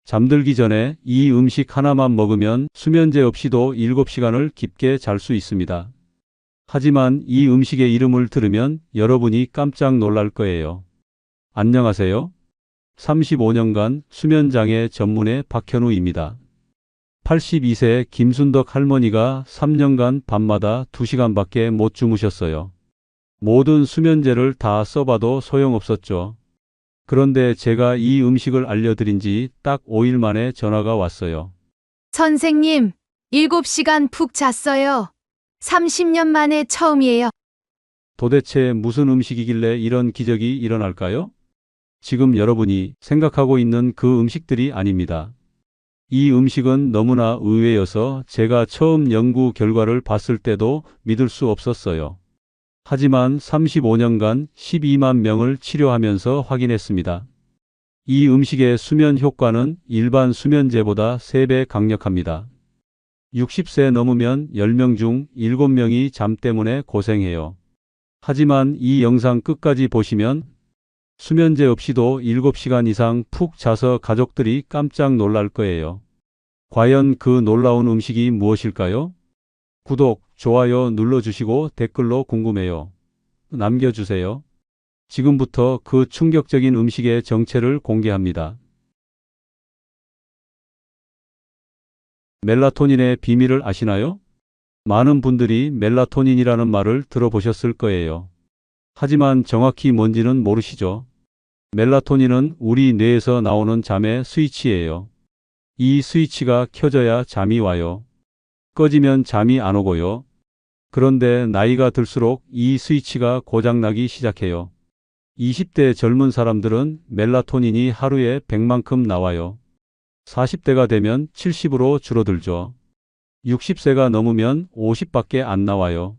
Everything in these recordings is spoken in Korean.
잠들기 전에 이 음식 하나만 먹으면 수면제 없이도 7시간을 깊게 잘 수 있습니다. 하지만 이 음식의 이름을 들으면 여러분이 깜짝 놀랄 거예요. 안녕하세요. 35년간 수면장애 전문의 박현우입니다. 82세 김순덕 할머니가 3년간 밤마다 2시간밖에 못 주무셨어요. 모든 수면제를 다 써봐도 소용없었죠. 그런데 제가 이 음식을 알려드린 지 딱 5일 만에 전화가 왔어요. 선생님, 7시간 푹 잤어요. 30년 만에 처음이에요. 도대체 무슨 음식이길래 이런 기적이 일어날까요? 지금 여러분이 생각하고 있는 그 음식들이 아닙니다. 이 음식은 너무나 의외여서 제가 처음 연구 결과를 봤을 때도 믿을 수 없었어요. 하지만 35년간 12만 명을 치료하면서 확인했습니다. 이 음식의 수면 효과는 일반 수면제보다 3배 강력합니다. 60세 넘으면 10명 중 7명이 잠 때문에 고생해요. 하지만 이 영상 끝까지 보시면 수면제 없이도 7시간 이상 푹 자서 가족들이 깜짝 놀랄 거예요. 과연 그 놀라운 음식이 무엇일까요? 구독, 좋아요 눌러주시고 댓글로 궁금해요. 남겨주세요. 지금부터 그 충격적인 음식의 정체를 공개합니다. 멜라토닌의 비밀을 아시나요? 많은 분들이 멜라토닌이라는 말을 들어보셨을 거예요. 하지만 정확히 뭔지는 모르시죠? 멜라토닌은 우리 뇌에서 나오는 잠의 스위치예요. 이 스위치가 켜져야 잠이 와요. 꺼지면 잠이 안 오고요. 그런데 나이가 들수록 이 스위치가 고장나기 시작해요. 20대 젊은 사람들은 멜라토닌이 하루에 100만큼 나와요. 40대가 되면 70으로 줄어들죠. 60세가 넘으면 50밖에 안 나와요.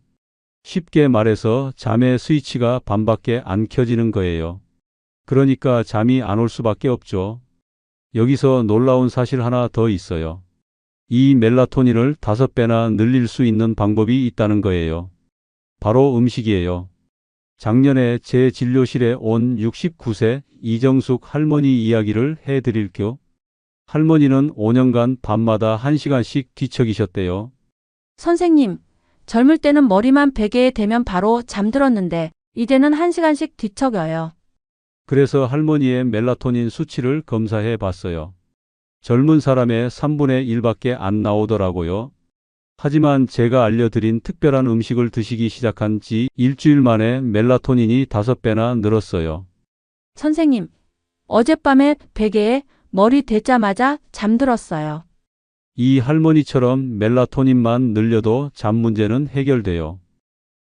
쉽게 말해서 잠의 스위치가 반밖에 안 켜지는 거예요. 그러니까 잠이 안 올 수밖에 없죠. 여기서 놀라운 사실 하나 더 있어요. 이 멜라토닌을 5배나 늘릴 수 있는 방법이 있다는 거예요. 바로 음식이에요. 작년에 제 진료실에 온 69세 이정숙 할머니 이야기를 해드릴게요. 할머니는 5년간 밤마다 1시간씩 뒤척이셨대요. 선생님, 젊을 때는 머리만 베개에 대면 바로 잠들었는데 이제는 1시간씩 뒤척여요. 그래서 할머니의 멜라토닌 수치를 검사해 봤어요. 젊은 사람의 3분의 1밖에 안 나오더라고요. 하지만 제가 알려드린 특별한 음식을 드시기 시작한 지 일주일 만에 멜라토닌이 5배나 늘었어요. 선생님, 어젯밤에 베개에 머리 대자마자 잠들었어요. 이 할머니처럼 멜라토닌만 늘려도 잠 문제는 해결돼요.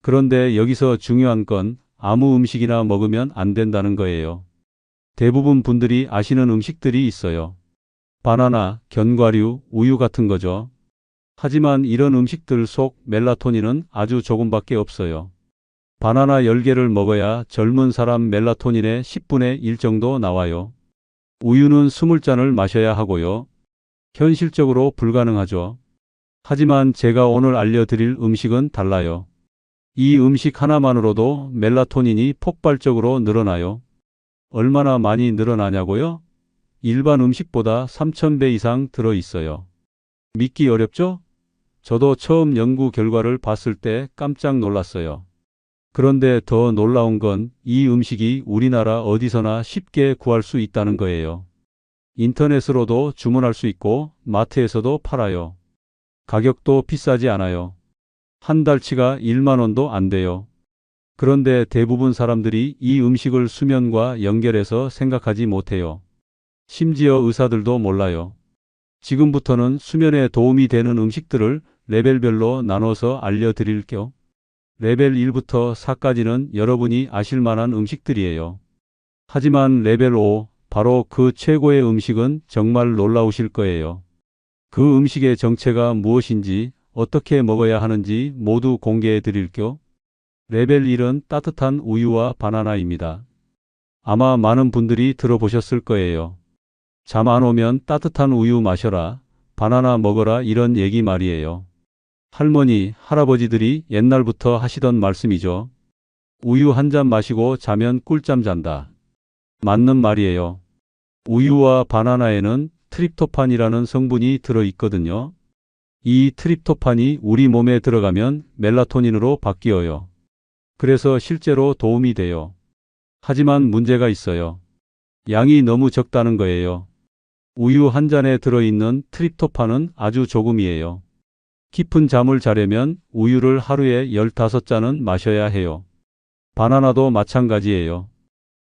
그런데 여기서 중요한 건 아무 음식이나 먹으면 안 된다는 거예요. 대부분 분들이 아시는 음식들이 있어요. 바나나, 견과류, 우유 같은 거죠. 하지만 이런 음식들 속 멜라토닌은 아주 조금밖에 없어요. 바나나 10개를 먹어야 젊은 사람 멜라토닌의 10분의 1 정도 나와요. 우유는 20잔을 마셔야 하고요. 현실적으로 불가능하죠. 하지만 제가 오늘 알려드릴 음식은 달라요. 이 음식 하나만으로도 멜라토닌이 폭발적으로 늘어나요. 얼마나 많이 늘어나냐고요? 일반 음식보다 3000배 이상 들어있어요. 믿기 어렵죠? 저도 처음 연구 결과를 봤을 때 깜짝 놀랐어요. 그런데 더 놀라운 건 이 음식이 우리나라 어디서나 쉽게 구할 수 있다는 거예요. 인터넷으로도 주문할 수 있고 마트에서도 팔아요. 가격도 비싸지 않아요. 한 달치가 1만 원도 안 돼요. 그런데 대부분 사람들이 이 음식을 수면과 연결해서 생각하지 못해요. 심지어 의사들도 몰라요. 지금부터는 수면에 도움이 되는 음식들을 레벨별로 나눠서 알려드릴게요. 레벨 1부터 4까지는 여러분이 아실 만한 음식들이에요. 하지만 레벨 5, 바로 그 최고의 음식은 정말 놀라우실 거예요. 그 음식의 정체가 무엇인지, 어떻게 먹어야 하는지 모두 공개해 드릴게요. 레벨 1은 따뜻한 우유와 바나나입니다. 아마 많은 분들이 들어보셨을 거예요. 잠 안 오면 따뜻한 우유 마셔라, 바나나 먹어라 이런 얘기 말이에요. 할머니, 할아버지들이 옛날부터 하시던 말씀이죠. 우유 한 잔 마시고 자면 꿀잠 잔다. 맞는 말이에요. 우유와 바나나에는 트립토판이라는 성분이 들어 있거든요. 이 트립토판이 우리 몸에 들어가면 멜라토닌으로 바뀌어요. 그래서 실제로 도움이 돼요. 하지만 문제가 있어요. 양이 너무 적다는 거예요. 우유 한 잔에 들어있는 트립토판은 아주 조금이에요. 깊은 잠을 자려면 우유를 하루에 15잔은 마셔야 해요. 바나나도 마찬가지예요.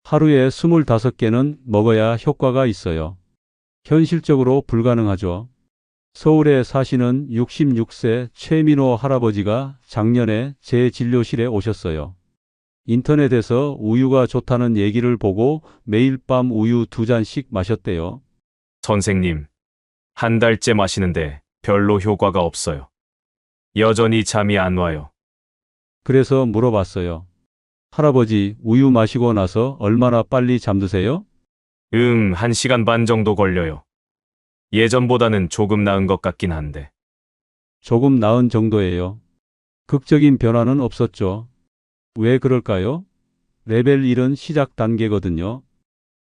하루에 25개는 먹어야 효과가 있어요. 현실적으로 불가능하죠. 서울에 사시는 66세 최민호 할아버지가 작년에 제 진료실에 오셨어요. 인터넷에서 우유가 좋다는 얘기를 보고 매일 밤 우유 2잔씩 마셨대요. 선생님, 한 달째 마시는데 별로 효과가 없어요. 여전히 잠이 안 와요. 그래서 물어봤어요. 할아버지, 우유 마시고 나서 얼마나 빨리 잠드세요? 1시간 반 정도 걸려요. 예전보다는 조금 나은 것 같긴 한데. 조금 나은 정도예요. 극적인 변화는 없었죠. 왜 그럴까요? 레벨 1은 시작 단계거든요.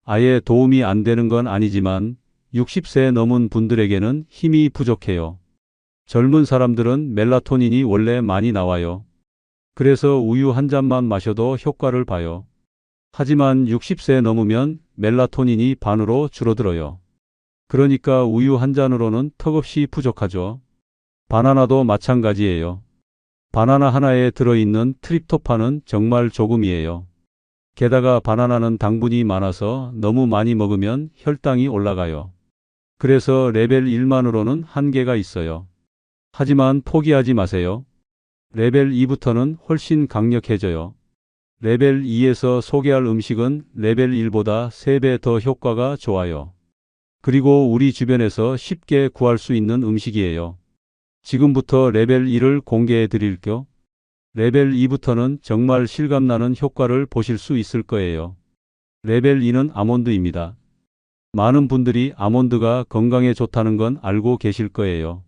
아예 도움이 안 되는 건 아니지만 60세 넘은 분들에게는 힘이 부족해요. 젊은 사람들은 멜라토닌이 원래 많이 나와요. 그래서 우유 한 잔만 마셔도 효과를 봐요. 하지만 60세 넘으면 멜라토닌이 반으로 줄어들어요. 그러니까 우유 한 잔으로는 턱없이 부족하죠. 바나나도 마찬가지예요. 바나나 하나에 들어있는 트립토판은 정말 조금이에요. 게다가 바나나는 당분이 많아서 너무 많이 먹으면 혈당이 올라가요. 그래서 레벨 1만으로는 한계가 있어요. 하지만 포기하지 마세요. 레벨 2부터는 훨씬 강력해져요. 레벨 2에서 소개할 음식은 레벨 1보다 3배 더 효과가 좋아요. 그리고 우리 주변에서 쉽게 구할 수 있는 음식이에요. 지금부터 레벨 1을 공개해 드릴게요. 레벨 2부터는 정말 실감나는 효과를 보실 수 있을 거예요. 레벨 2는 아몬드입니다. 많은 분들이 아몬드가 건강에 좋다는 건 알고 계실 거예요.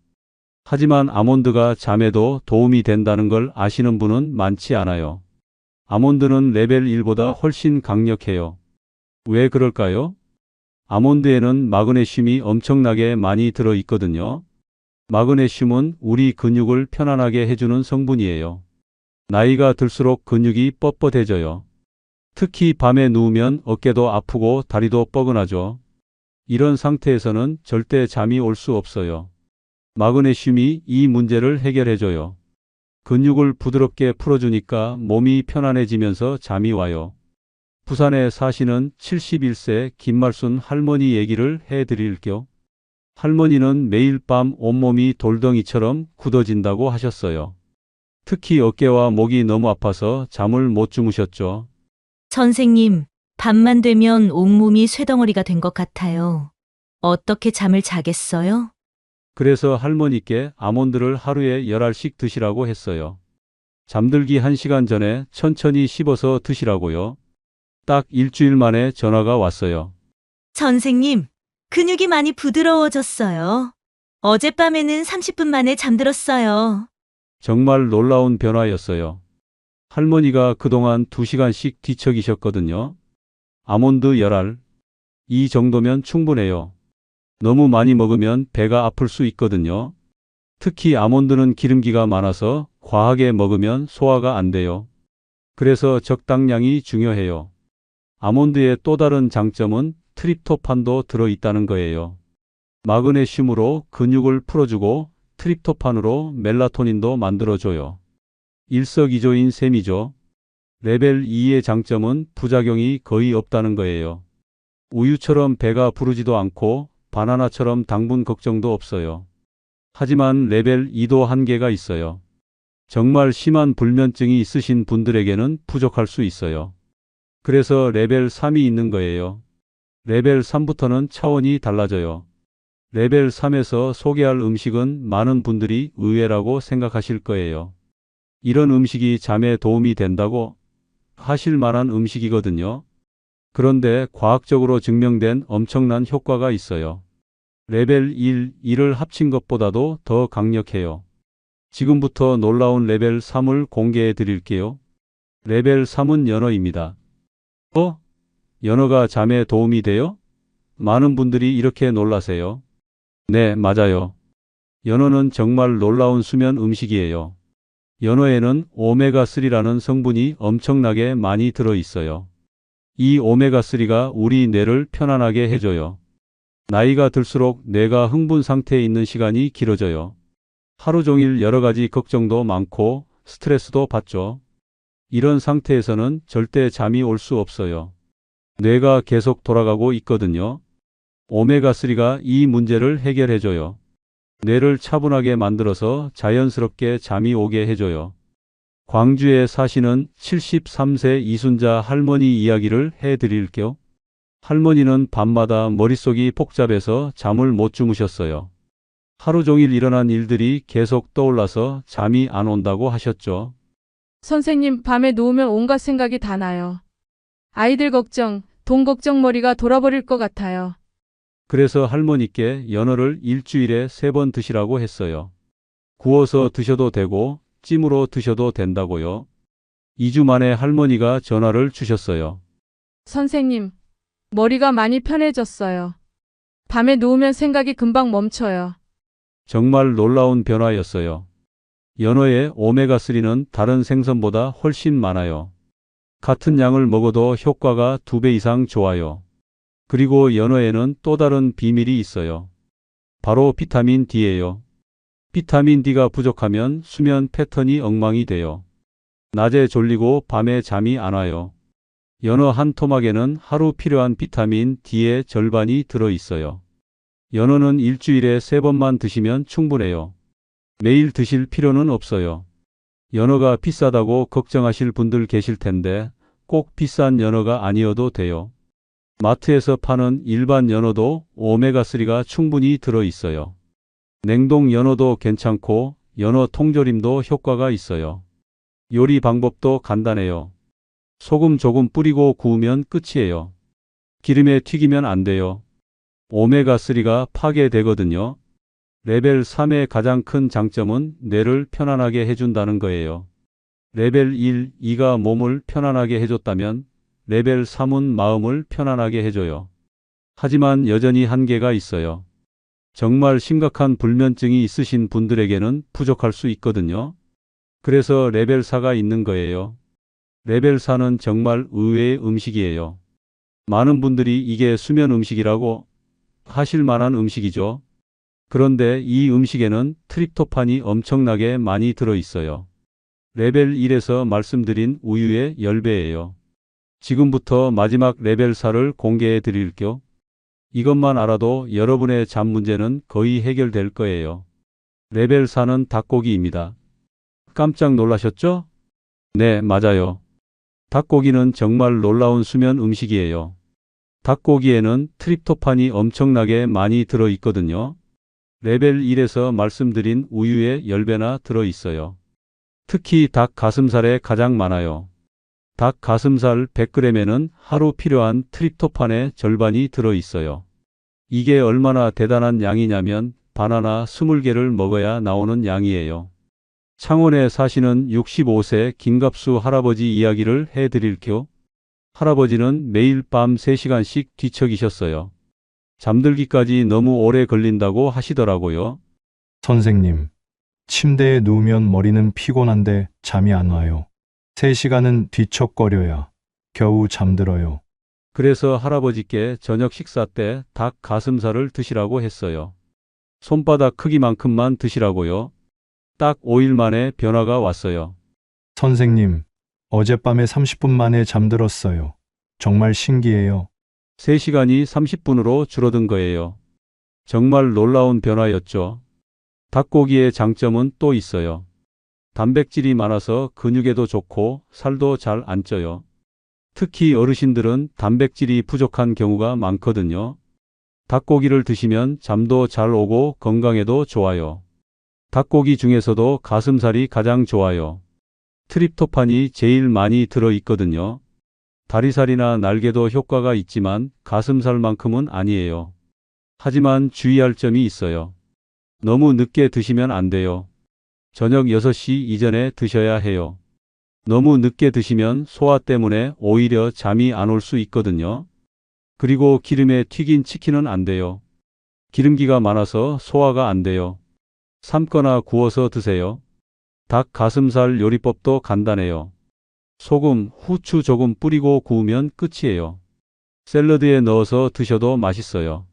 하지만 아몬드가 잠에도 도움이 된다는 걸 아시는 분은 많지 않아요. 아몬드는 레벨 1보다 훨씬 강력해요. 왜 그럴까요? 아몬드에는 마그네슘이 엄청나게 많이 들어 있거든요. 마그네슘은 우리 근육을 편안하게 해주는 성분이에요. 나이가 들수록 근육이 뻣뻣해져요. 특히 밤에 누우면 어깨도 아프고 다리도 뻐근하죠. 이런 상태에서는 절대 잠이 올 수 없어요. 마그네슘이 이 문제를 해결해줘요. 근육을 부드럽게 풀어주니까 몸이 편안해지면서 잠이 와요. 부산에 사시는 71세 김말순 할머니 얘기를 해드릴게요. 할머니는 매일 밤 온몸이 돌덩이처럼 굳어진다고 하셨어요. 특히 어깨와 목이 너무 아파서 잠을 못 주무셨죠. 선생님, 밤만 되면 온몸이 쇠덩어리가 된 것 같아요. 어떻게 잠을 자겠어요? 그래서 할머니께 아몬드를 하루에 10알씩 드시라고 했어요. 잠들기 1시간 전에 천천히 씹어서 드시라고요. 딱 일주일 만에 전화가 왔어요. 선생님, 근육이 많이 부드러워졌어요. 어젯밤에는 30분 만에 잠들었어요. 정말 놀라운 변화였어요. 할머니가 그동안 2시간씩 뒤척이셨거든요. 아몬드 10알. 이 정도면 충분해요. 너무 많이 먹으면 배가 아플 수 있거든요. 특히 아몬드는 기름기가 많아서 과하게 먹으면 소화가 안 돼요. 그래서 적당량이 중요해요. 아몬드의 또 다른 장점은 트립토판도 들어있다는 거예요. 마그네슘으로 근육을 풀어주고 트립토판으로 멜라토닌도 만들어줘요. 일석이조인 셈이죠. 레벨 2의 장점은 부작용이 거의 없다는 거예요. 우유처럼 배가 부르지도 않고 바나나처럼 당분 걱정도 없어요. 하지만 레벨 2도 한계가 있어요. 정말 심한 불면증이 있으신 분들에게는 부족할 수 있어요. 그래서 레벨 3이 있는 거예요. 레벨 3부터는 차원이 달라져요. 레벨 3에서 소개할 음식은 많은 분들이 의외라고 생각하실 거예요. 이런 음식이 잠에 도움이 된다고 하실 만한 음식이거든요. 그런데 과학적으로 증명된 엄청난 효과가 있어요. 레벨 1, 2를 합친 것보다도 더 강력해요. 지금부터 놀라운 레벨 3을 공개해 드릴게요. 레벨 3은 연어입니다. 연어가 잠에 도움이 돼요? 많은 분들이 이렇게 놀라세요. 네, 맞아요. 연어는 정말 놀라운 수면 음식이에요. 연어에는 오메가3라는 성분이 엄청나게 많이 들어 있어요. 이 오메가3가 우리 뇌를 편안하게 해줘요. 나이가 들수록 뇌가 흥분 상태에 있는 시간이 길어져요. 하루 종일 여러 가지 걱정도 많고 스트레스도 받죠. 이런 상태에서는 절대 잠이 올 수 없어요. 뇌가 계속 돌아가고 있거든요. 오메가3가 이 문제를 해결해줘요. 뇌를 차분하게 만들어서 자연스럽게 잠이 오게 해줘요. 광주에 사시는 73세 이순자 할머니 이야기를 해드릴게요. 할머니는 밤마다 머릿속이 복잡해서 잠을 못 주무셨어요. 하루 종일 일어난 일들이 계속 떠올라서 잠이 안 온다고 하셨죠. 선생님, 밤에 누우면 온갖 생각이 다 나요. 아이들 걱정, 돈 걱정 머리가 돌아버릴 것 같아요. 그래서 할머니께 연어를 일주일에 3번 드시라고 했어요. 구워서 드셔도 되고 찜으로 드셔도 된다고요. 2주 만에 할머니가 전화를 주셨어요. 선생님, 머리가 많이 편해졌어요. 밤에 누우면 생각이 금방 멈춰요. 정말 놀라운 변화였어요. 연어의 오메가3는 다른 생선보다 훨씬 많아요. 같은 양을 먹어도 효과가 2배 이상 좋아요. 그리고 연어에는 또 다른 비밀이 있어요. 바로 비타민 D예요. 비타민 D가 부족하면 수면 패턴이 엉망이 돼요. 낮에 졸리고 밤에 잠이 안 와요. 연어 한 토막에는 하루 필요한 비타민 D의 절반이 들어 있어요. 연어는 일주일에 3번만 드시면 충분해요. 매일 드실 필요는 없어요. 연어가 비싸다고 걱정하실 분들 계실 텐데 꼭 비싼 연어가 아니어도 돼요. 마트에서 파는 일반 연어도 오메가3가 충분히 들어 있어요. 냉동 연어도 괜찮고 연어 통조림도 효과가 있어요. 요리 방법도 간단해요. 소금 조금 뿌리고 구우면 끝이에요. 기름에 튀기면 안 돼요. 오메가3가 파괴되거든요. 레벨 3의 가장 큰 장점은 뇌를 편안하게 해준다는 거예요. 레벨 1, 2가 몸을 편안하게 해줬다면 레벨 3은 마음을 편안하게 해줘요. 하지만 여전히 한계가 있어요. 정말 심각한 불면증이 있으신 분들에게는 부족할 수 있거든요. 그래서 레벨 4가 있는 거예요. 레벨 4는 정말 의외의 음식이에요. 많은 분들이 이게 수면 음식이라고 하실 만한 음식이죠. 그런데 이 음식에는 트립토판이 엄청나게 많이 들어 있어요. 레벨 1에서 말씀드린 우유의 10배예요. 지금부터 마지막 레벨 4를 공개해 드릴게요. 이것만 알아도 여러분의 잠 문제는 거의 해결될 거예요. 레벨 4는 닭고기입니다. 깜짝 놀라셨죠? 네, 맞아요. 닭고기는 정말 놀라운 수면 음식이에요. 닭고기에는 트립토판이 엄청나게 많이 들어 있거든요. 레벨 1에서 말씀드린 우유의 10배나 들어 있어요. 특히 닭 가슴살에 가장 많아요. 닭 가슴살 100g에는 하루 필요한 트립토판의 절반이 들어 있어요. 이게 얼마나 대단한 양이냐면 바나나 20개를 먹어야 나오는 양이에요. 창원에 사시는 65세 김갑수 할아버지 이야기를 해드릴게요. 할아버지는 매일 밤 3시간씩 뒤척이셨어요. 잠들기까지 너무 오래 걸린다고 하시더라고요. 선생님, 침대에 누우면 머리는 피곤한데 잠이 안 와요. 3시간은 뒤척거려야 겨우 잠들어요. 그래서 할아버지께 저녁 식사 때 닭 가슴살을 드시라고 했어요. 손바닥 크기만큼만 드시라고요. 딱 5일 만에 변화가 왔어요. 선생님, 어젯밤에 30분 만에 잠들었어요. 정말 신기해요. 3시간이 30분으로 줄어든 거예요. 정말 놀라운 변화였죠. 닭고기의 장점은 또 있어요. 단백질이 많아서 근육에도 좋고 살도 잘 안 쪄요. 특히 어르신들은 단백질이 부족한 경우가 많거든요. 닭고기를 드시면 잠도 잘 오고 건강에도 좋아요. 닭고기 중에서도 가슴살이 가장 좋아요. 트립토판이 제일 많이 들어 있거든요. 다리살이나 날개도 효과가 있지만 가슴살만큼은 아니에요. 하지만 주의할 점이 있어요. 너무 늦게 드시면 안 돼요. 저녁 6시 이전에 드셔야 해요. 너무 늦게 드시면 소화 때문에 오히려 잠이 안 올 수 있거든요. 그리고 기름에 튀긴 치킨은 안 돼요. 기름기가 많아서 소화가 안 돼요. 삶거나 구워서 드세요. 닭 가슴살 요리법도 간단해요. 소금, 후추 조금 뿌리고 구우면 끝이에요. 샐러드에 넣어서 드셔도 맛있어요.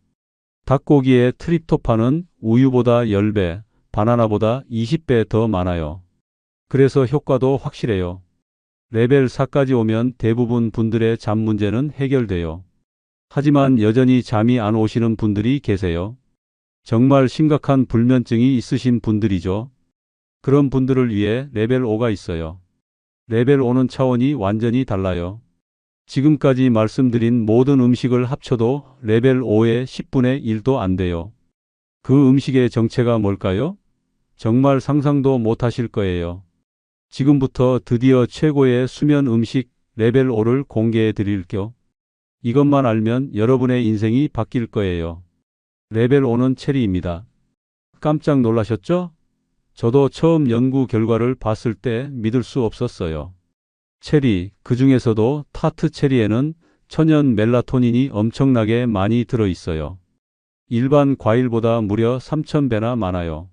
닭고기의 트립토판은 우유보다 10배, 바나나보다 20배 더 많아요. 그래서 효과도 확실해요. 레벨 4까지 오면 대부분 분들의 잠 문제는 해결돼요. 하지만 여전히 잠이 안 오시는 분들이 계세요. 정말 심각한 불면증이 있으신 분들이죠. 그런 분들을 위해 레벨 5가 있어요. 레벨 5는 차원이 완전히 달라요. 지금까지 말씀드린 모든 음식을 합쳐도 레벨 5의 10분의 1도 안 돼요. 그 음식의 정체가 뭘까요? 정말 상상도 못 하실 거예요. 지금부터 드디어 최고의 수면 음식 레벨 5를 공개해 드릴게요. 이것만 알면 여러분의 인생이 바뀔 거예요. 레벨 5는 체리입니다. 깜짝 놀라셨죠? 저도 처음 연구 결과를 봤을 때 믿을 수 없었어요. 체리, 그 중에서도 타트 체리에는 천연 멜라토닌이 엄청나게 많이 들어있어요. 일반 과일보다 무려 3000배나 많아요.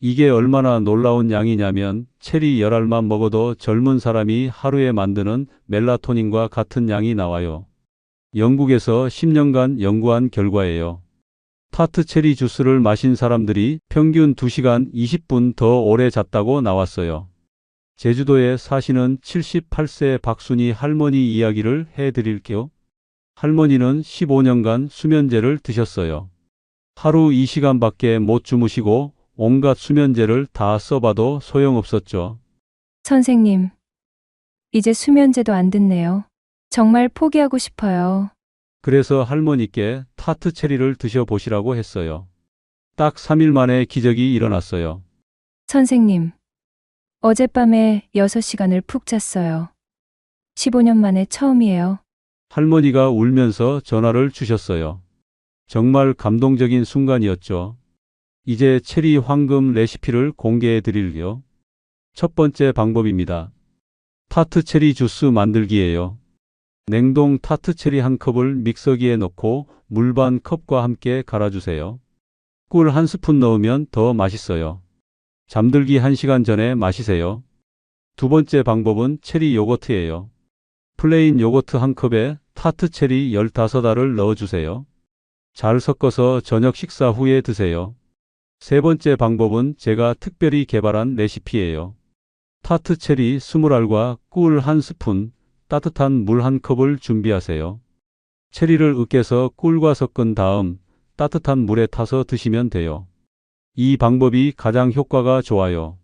이게 얼마나 놀라운 양이냐면 체리 열알만 먹어도 젊은 사람이 하루에 만드는 멜라토닌과 같은 양이 나와요. 영국에서 10년간 연구한 결과예요. 타트 체리 주스를 마신 사람들이 평균 2시간 20분 더 오래 잤다고 나왔어요. 제주도에 사시는 78세 박순희 할머니 이야기를 해드릴게요. 할머니는 15년간 수면제를 드셨어요. 하루 2시간밖에 못 주무시고 온갖 수면제를 다 써봐도 소용없었죠. 선생님, 이제 수면제도 안 듣네요. 정말 포기하고 싶어요. 그래서 할머니께 타트 체리를 드셔보시라고 했어요. 딱 3일 만에 기적이 일어났어요. 선생님, 어젯밤에 6시간을 푹 잤어요. 15년 만에 처음이에요. 할머니가 울면서 전화를 주셨어요. 정말 감동적인 순간이었죠. 이제 체리 황금 레시피를 공개해 드릴게요. 첫 번째 방법입니다. 타트 체리 주스 만들기예요. 냉동 타트 체리 한 컵을 믹서기에 넣고 물 반 컵과 함께 갈아주세요. 꿀 한 스푼 넣으면 더 맛있어요. 잠들기 1시간 전에 마시세요. 두 번째 방법은 체리 요거트예요. 플레인 요거트 한 컵에 타트 체리 15알을 넣어주세요. 잘 섞어서 저녁 식사 후에 드세요. 세 번째 방법은 제가 특별히 개발한 레시피예요. 타트 체리 20알과 꿀 한 스푼, 따뜻한 물 한 컵을 준비하세요. 체리를 으깨서 꿀과 섞은 다음 따뜻한 물에 타서 드시면 돼요. 이 방법이 가장 효과가 좋아요.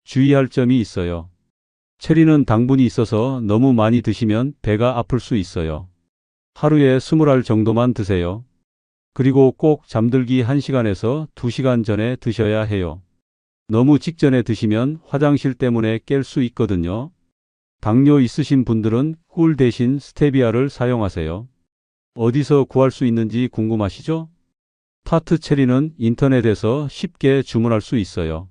주의할 점이 있어요. 체리는 당분이 있어서 너무 많이 드시면 배가 아플 수 있어요. 하루에 20알 정도만 드세요. 그리고 꼭 잠들기 1시간에서 2시간 전에 드셔야 해요. 너무 직전에 드시면 화장실 때문에 깰 수 있거든요. 당뇨 있으신 분들은 꿀 대신 스테비아를 사용하세요. 어디서 구할 수 있는지 궁금하시죠? 타트 체리는 인터넷에서 쉽게 주문할 수 있어요.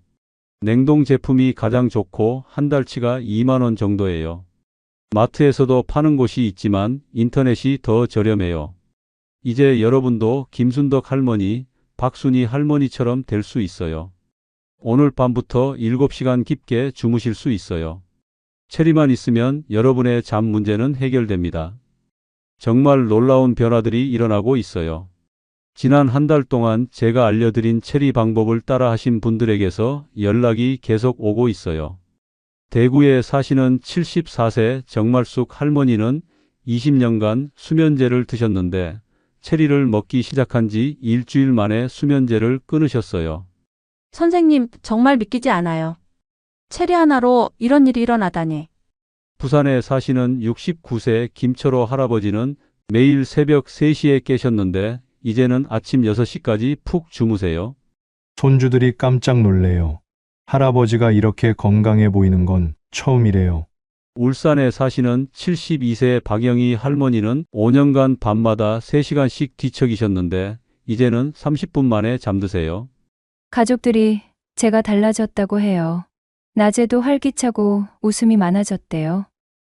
냉동 제품이 가장 좋고 한 달치가 2만 원 정도예요. 마트에서도 파는 곳이 있지만 인터넷이 더 저렴해요. 이제 여러분도 김순덕 할머니, 박순희 할머니처럼 될 수 있어요. 오늘 밤부터 7시간 깊게 주무실 수 있어요. 체리만 있으면 여러분의 잠 문제는 해결됩니다. 정말 놀라운 변화들이 일어나고 있어요. 지난 한 달 동안 제가 알려드린 체리 방법을 따라 하신 분들에게서 연락이 계속 오고 있어요. 대구에 사시는 74세 정말숙 할머니는 20년간 수면제를 드셨는데 체리를 먹기 시작한 지 일주일 만에 수면제를 끊으셨어요. 선생님, 정말 믿기지 않아요. 체리 하나로 이런 일이 일어나다니. 부산에 사시는 69세 김철호 할아버지는 매일 새벽 3시에 깨셨는데 이제는 아침 6시까지 푹 주무세요. 손주들이 깜짝 놀래요. 할아버지가 이렇게 건강해 보이는 건 처음이래요. 울산에 사시는 72세 박영희 할머니는 5년간 밤마다 3시간씩 뒤척이셨는데 이제는 30분 만에 잠드세요. 가족들이 제가 달라졌다고 해요. 낮에도 활기차고 웃음이 많아졌대요.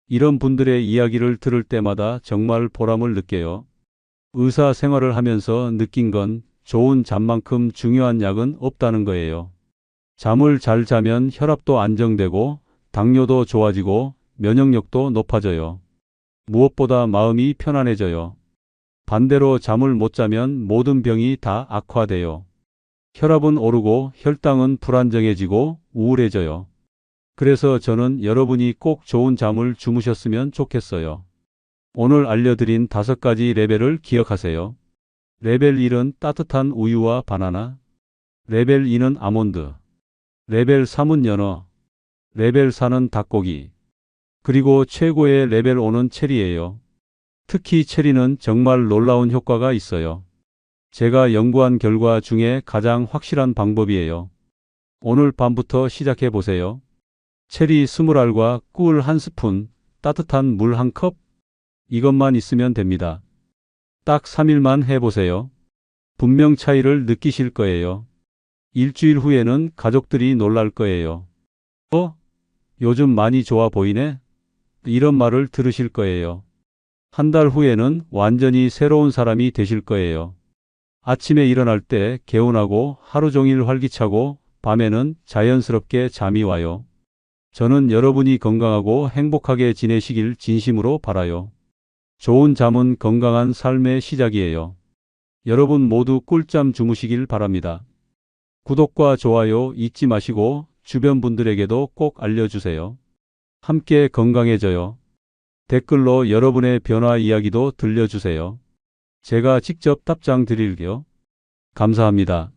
이런 분들의 이야기를 들을 때마다 정말 보람을 느껴요. 의사 생활을 하면서 느낀 건 좋은 잠만큼 중요한 약은 없다는 거예요. 잠을 잘 자면 혈압도 안정되고 당뇨도 좋아지고 면역력도 높아져요. 무엇보다 마음이 편안해져요. 반대로 잠을 못 자면 모든 병이 다 악화돼요. 혈압은 오르고 혈당은 불안정해지고 우울해져요. 그래서 저는 여러분이 꼭 좋은 잠을 주무셨으면 좋겠어요. 오늘 알려드린 5가지 레벨을 기억하세요. 레벨 1은 따뜻한 우유와 바나나. 레벨 2는 아몬드. 레벨 3은 연어. 레벨 4는 닭고기. 그리고 최고의 레벨 5는 체리예요. 특히 체리는 정말 놀라운 효과가 있어요. 제가 연구한 결과 중에 가장 확실한 방법이에요. 오늘 밤부터 시작해 보세요. 체리 20알과 꿀 1스푼, 따뜻한 물 1컵. 이것만 있으면 됩니다. 딱 3일만 해보세요. 분명 차이를 느끼실 거예요. 일주일 후에는 가족들이 놀랄 거예요. 요즘 많이 좋아 보이네? 이런 말을 들으실 거예요. 한 달 후에는 완전히 새로운 사람이 되실 거예요. 아침에 일어날 때 개운하고 하루 종일 활기차고 밤에는 자연스럽게 잠이 와요. 저는 여러분이 건강하고 행복하게 지내시길 진심으로 바라요. 좋은 잠은 건강한 삶의 시작이에요. 여러분 모두 꿀잠 주무시길 바랍니다. 구독과 좋아요 잊지 마시고 주변 분들에게도 꼭 알려주세요. 함께 건강해져요. 댓글로 여러분의 변화 이야기도 들려주세요. 제가 직접 답장 드릴게요. 감사합니다.